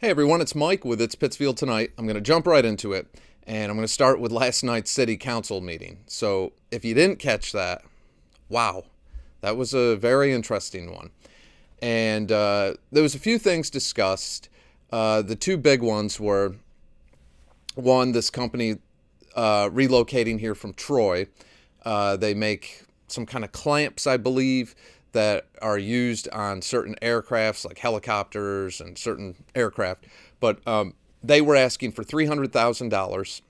Hey everyone, it's Mike with It's Pittsfield Tonight. I'm going to jump right into it, and I'm going to start with last night's city council meeting. So if you didn't catch that, wow, that was a very interesting one. And there was a few things discussed. The two big ones were, one, this company relocating here from Troy. They make some kind of clamps, I believe, that are used on certain aircrafts like helicopters and certain aircraft. But they were asking for $300,000,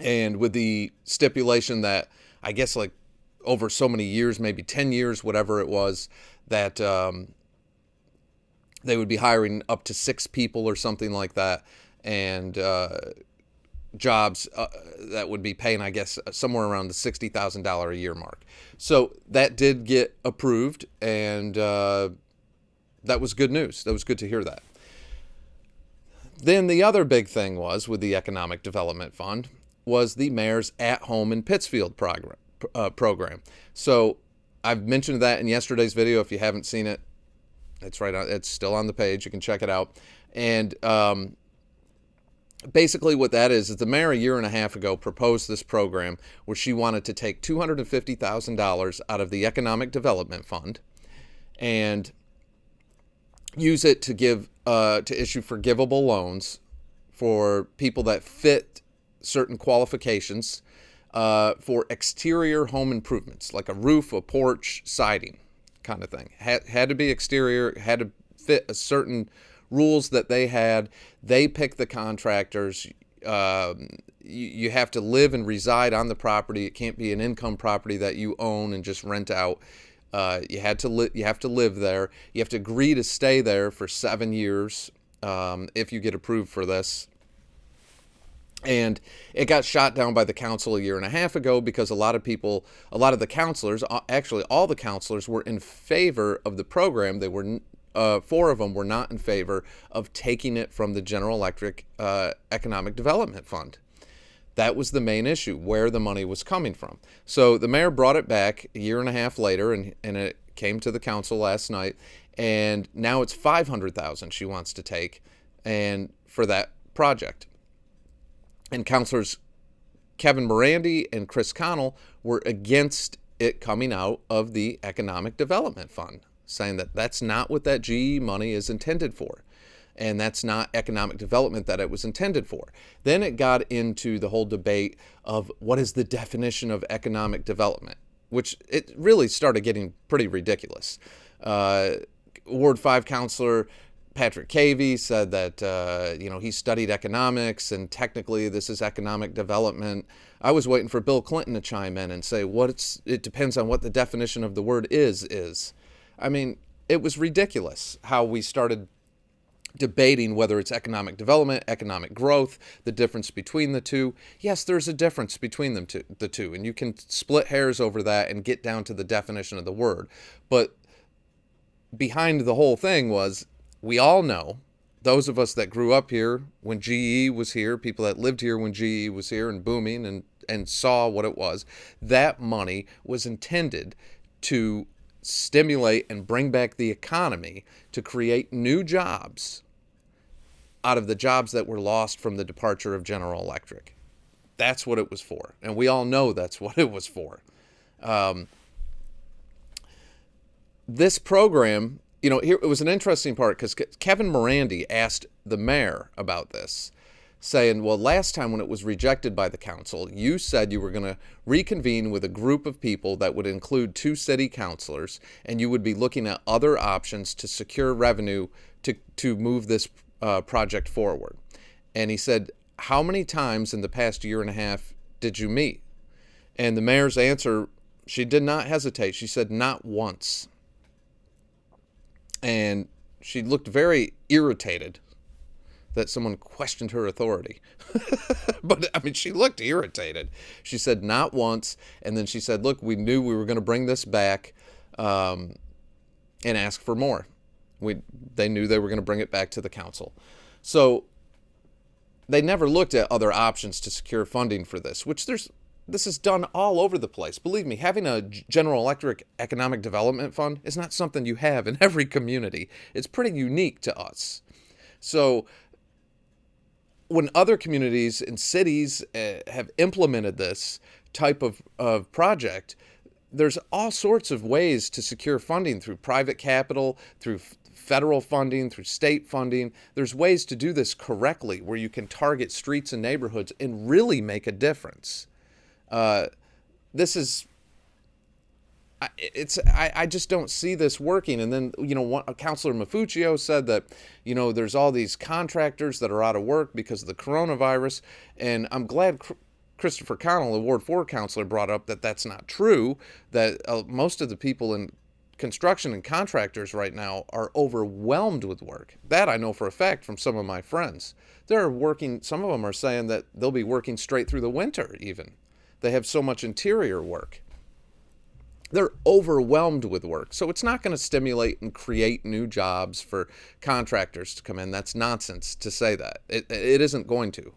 and with the stipulation that I guess like over so many years, maybe 10 years, whatever it was, that they would be hiring up to 6 people or something like that, and jobs that would be paying, I guess, somewhere around the $60,000 a year mark. So that did get approved, and that was good news. That was good to hear that. Then the other big thing was, with the Economic Development Fund, was the mayor's At Home in Pittsfield program. So I've mentioned that in yesterday's video. If you haven't seen it, it's right on. It's still on the page. You can check it out. And basically what that is the mayor a year and a half ago proposed this program where she wanted to take $250,000 out of the Economic Development Fund and use it to give to issue forgivable loans for people that fit certain qualifications for exterior home improvements, like a roof, a porch, siding kind of thing. Had to be exterior, had to fit a certain rules that they had. They picked the contractors. You have to live and reside on the property. It can't be an income property that you own and just rent out. You have to live there. You have to agree to stay there for 7 years if you get approved for this. And it got shot down by the council a year and a half ago because a lot of the counselors, actually all the counselors, were in favor of the program. They were 4 of them were not in favor of taking it from the General Electric Economic Development Fund. That was the main issue, where the money was coming from. So the mayor brought it back a year and a half later, and it came to the council last night, and now it's $500,000 she wants to take and for that project. And councilors Kevin Morandi and Chris Connell were against it coming out of the Economic Development Fund, saying that that's not what that GE money is intended for, and that's not economic development that it was intended for. Then it got into the whole debate of what is the definition of economic development, which it really started getting pretty ridiculous. Ward 5 counselor Patrick Cavey said that he studied economics and technically this is economic development. I was waiting for Bill Clinton to chime in and say it depends on what the definition of the word is. I mean, it was ridiculous how we started debating whether it's economic development, economic growth, the difference between the two. Yes, there's a difference between the two, and you can split hairs over that and get down to the definition of the word. But behind the whole thing was, we all know, those of us that grew up here when GE was here, people that lived here when GE was here and booming and saw what it was, that money was intended to stimulate and bring back the economy, to create new jobs out of the jobs that were lost from the departure of General Electric. That's what it was for. And we all know that's what it was for. This program, here it was an interesting part because Kevin Morandi asked the mayor about this, saying, well, last time when it was rejected by the council, you said you were going to reconvene with a group of people that would include 2 city councilors, and you would be looking at other options to secure revenue to move this project forward. And he said, how many times in the past year and a half did you meet? And the mayor's answer, she did not hesitate. She said, not once. And she looked very irritated that someone questioned her authority. But, she looked irritated. She said, not once. And then she said, look, we knew we were going to bring this back and ask for more. They knew they were going to bring it back to the council. So they never looked at other options to secure funding for this, which this is done all over the place. Believe me, having a General Electric Economic Development Fund is not something you have in every community. It's pretty unique to us. So when other communities and cities have implemented this type of project, there's all sorts of ways to secure funding through private capital, through federal funding, through state funding. There's ways to do this correctly where you can target streets and neighborhoods and really make a difference. This is, I just don't see this working. And then, Councilor Mafuccio said that, there's all these contractors that are out of work because of the coronavirus. And I'm glad Christopher Connell, the Ward 4 councilor, brought up that that's not true, that most of the people in construction and contractors right now are overwhelmed with work. That I know for a fact from some of my friends. They're working, some of them are saying that they'll be working straight through the winter even. They have so much interior work. They're overwhelmed with work. So it's not going to stimulate and create new jobs for contractors to come in. That's nonsense to say that. It isn't going to.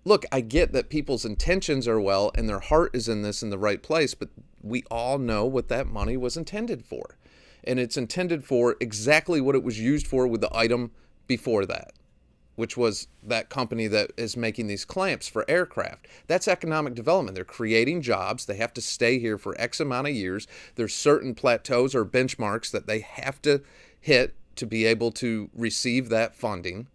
Look, I get that people's intentions are well and their heart is in this in the right place, but we all know what that money was intended for. And it's intended for exactly what it was used for with the item before that, which was that company that is making these clamps for aircraft. That's economic development. They're creating jobs. They have to stay here for X amount of years. There's certain plateaus or benchmarks that they have to hit to be able to receive that funding.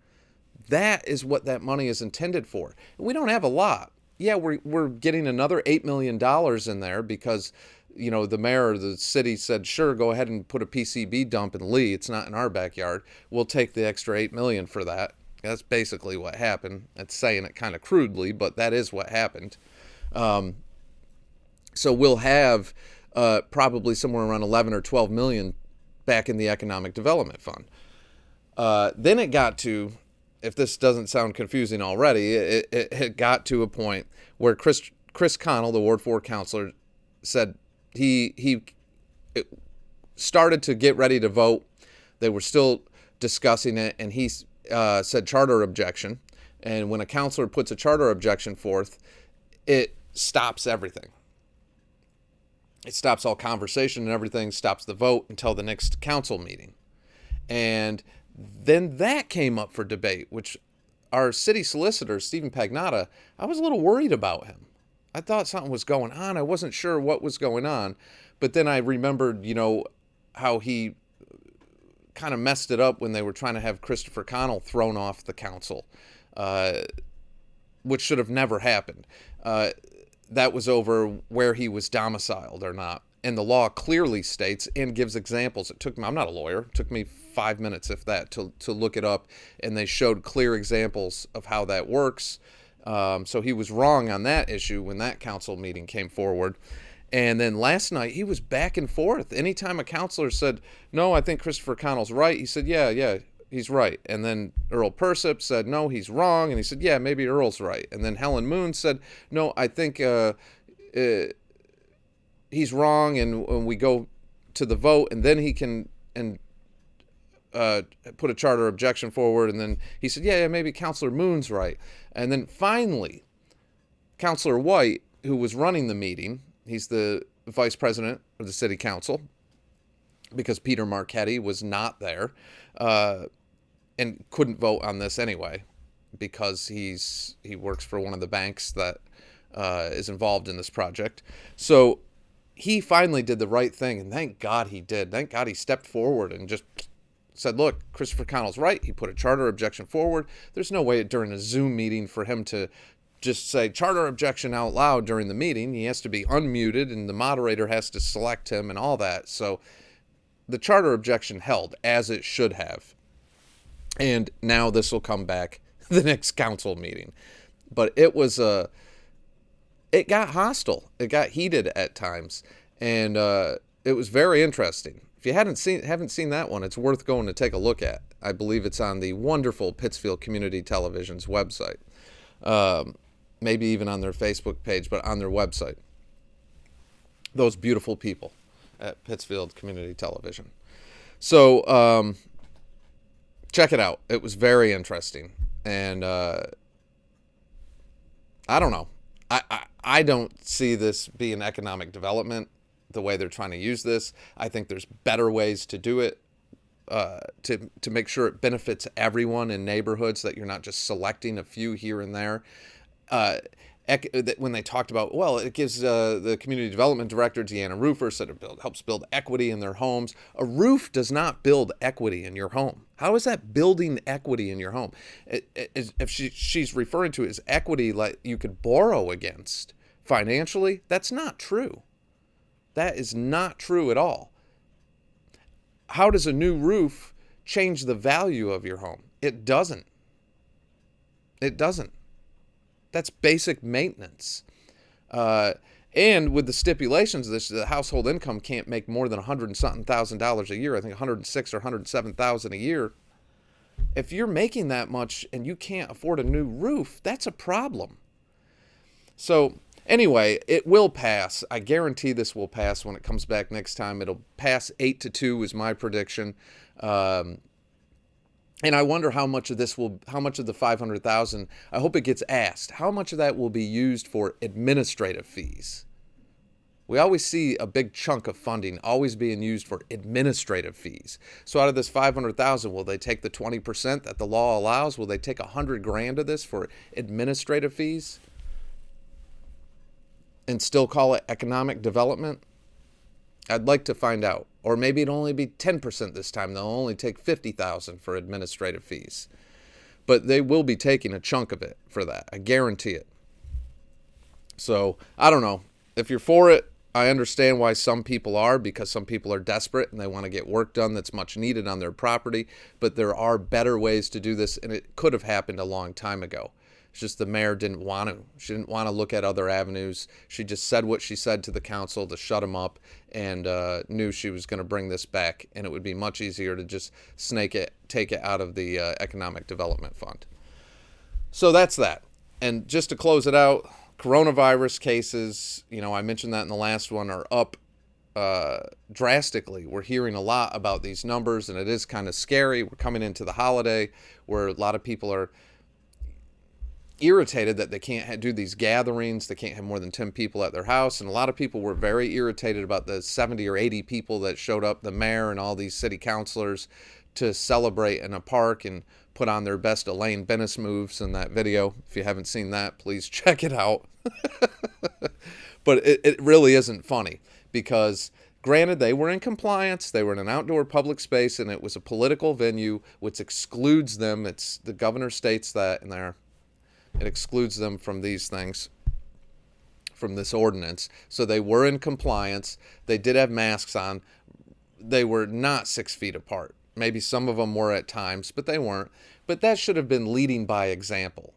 That is what that money is intended for. We don't have a lot. Yeah, we're getting another $8 million in there because, the mayor of the city said, sure, go ahead and put a PCB dump in Lee. It's not in our backyard. We'll take the extra $8 million for that. That's basically what happened. That's saying it kind of crudely, but that is what happened. So we'll have probably somewhere around 11 or 12 million back in the Economic Development Fund. Then it got to, if this doesn't sound confusing already, it got to a point where Chris Connell, the Ward 4 councilor, said he started to get ready to vote. They were still discussing it, and he said charter objection. And when a councilor puts a charter objection forth, it stops everything. It stops all conversation and everything, stops the vote until the next council meeting. And then that came up for debate, which our city solicitor, Stephen Pagnotta, I was a little worried about him. I thought something was going on. I wasn't sure what was going on. But then I remembered, how he kind of messed it up when they were trying to have Christopher Connell thrown off the council, which should have never happened. That was over where he was domiciled or not. And the law clearly states and gives examples. It took me, I'm not a lawyer, it took me 5 minutes, if that, to look it up. And they showed clear examples of how that works. So he was wrong on that issue when that council meeting came forward. And then last night, he was back and forth. Anytime a counselor said, no, I think Christopher Connell's right, he said, yeah, he's right. And then Earl Persip said, no, he's wrong. And he said, yeah, maybe Earl's right. And then Helen Moon said, no, I think he's wrong. And when we go to the vote, and then he can put a charter objection forward. And then he said, yeah, maybe Counselor Moon's right. And then finally, Counselor White, who was running the meeting, he's the vice president of the city council, because Peter Marchetti was not there and couldn't vote on this anyway because he works for one of the banks that is involved in this project. So he finally did the right thing, and thank God he did. Thank God he stepped forward and just said, look, Christopher Connell's right. He put a charter objection forward. There's no way during a Zoom meeting for him to just say charter objection out loud during the meeting. He has to be unmuted, and the moderator has to select him and all that. So the charter objection held, as it should have. And now this will come back the next council meeting. But it got hostile. It got heated at times. And it was very interesting. If you haven't seen that one, it's worth going to take a look at. I believe it's on the wonderful Pittsfield Community Television's website. Maybe even on their Facebook page, but on their website. Those beautiful people at Pittsfield Community Television. So check it out. It was very interesting. And I don't know. I don't see this being economic development the way they're trying to use this. I think there's better ways to do it. to make sure it benefits everyone in neighborhoods, that you're not just selecting a few here and there. When they talked about, well, it gives the community development director, Deanna Roofer, said it helps build equity in their homes. A roof does not build equity in your home. How is that building equity in your home? If she's referring to it as equity like you could borrow against financially, that's not true. That is not true at all. How does a new roof change the value of your home? It doesn't. It doesn't. That's basic maintenance. And with the stipulations, the household income can't make more than $100 and something thousand a year. I think 106 or 107,000 a year. If you're making that much and you can't afford a new roof, that's a problem. So anyway, it will pass. I guarantee this will pass when it comes back next time. It'll pass 8-2 is my prediction. And I wonder how much of the 500,000, I hope it gets asked, how much of that will be used for administrative fees? We always see a big chunk of funding always being used for administrative fees. So out of this 500,000, will they take the 20% that the law allows? Will they take $100,000 of this for administrative fees and still call it economic development? I'd like to find out. Or maybe it'll only be 10% this time. They'll only take $50,000 for administrative fees. But they will be taking a chunk of it for that. I guarantee it. So, I don't know. If you're for it, I understand why some people are, because some people are desperate and they want to get work done that's much needed on their property. But there are better ways to do this, and it could have happened a long time ago. It's just the mayor didn't want to. She didn't want to look at other avenues. She just said what she said to the council to shut them up, and knew she was going to bring this back. And it would be much easier to just take it out of the Economic Development Fund. So that's that. And just to close it out, coronavirus cases, I mentioned that in the last one, are up drastically. We're hearing a lot about these numbers, and it is kind of scary. We're coming into the holiday where a lot of people are irritated that they can't do these gatherings. They can't have more than 10 people at their house. And a lot of people were very irritated about the 70 or 80 people that showed up, the mayor and all these city councilors, to celebrate in a park and put on their best Elaine Bennis moves in that video. If you haven't seen that, please check it out. But it really isn't funny, because granted, they were in compliance. They were in an outdoor public space, and it was a political venue, which excludes them. It's the governor states that in there. It excludes them from these things, from this ordinance. So they were in compliance. They did have masks on. They were not 6 feet apart. Maybe some of them were at times, but they weren't. But that should have been leading by example.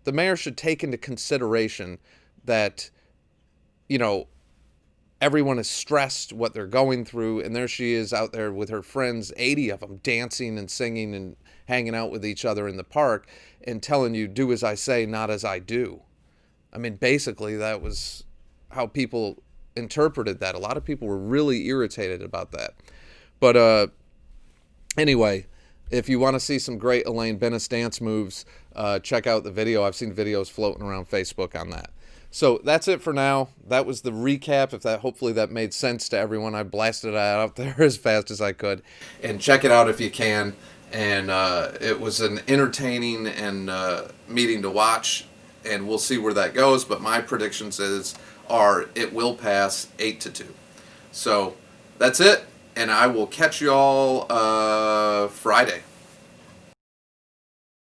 The mayor should take into consideration that, everyone is stressed what they're going through, and there she is out there with her friends, 80 of them, dancing and singing and hanging out with each other in the park and telling you, do as I say, not as I do. I mean, basically, that was how people interpreted that. A lot of people were really irritated about that. But anyway, if you want to see some great Elaine Bennis dance moves, check out the video. I've seen videos floating around Facebook on that. So that's it for now. That was the recap. Hopefully that made sense to everyone. I blasted it out there as fast as I could. And check it out if you can. And it was an entertaining and meeting to watch, and we'll see where that goes. But my predictions are it will pass 8-2. So that's it, and I will catch you all Friday.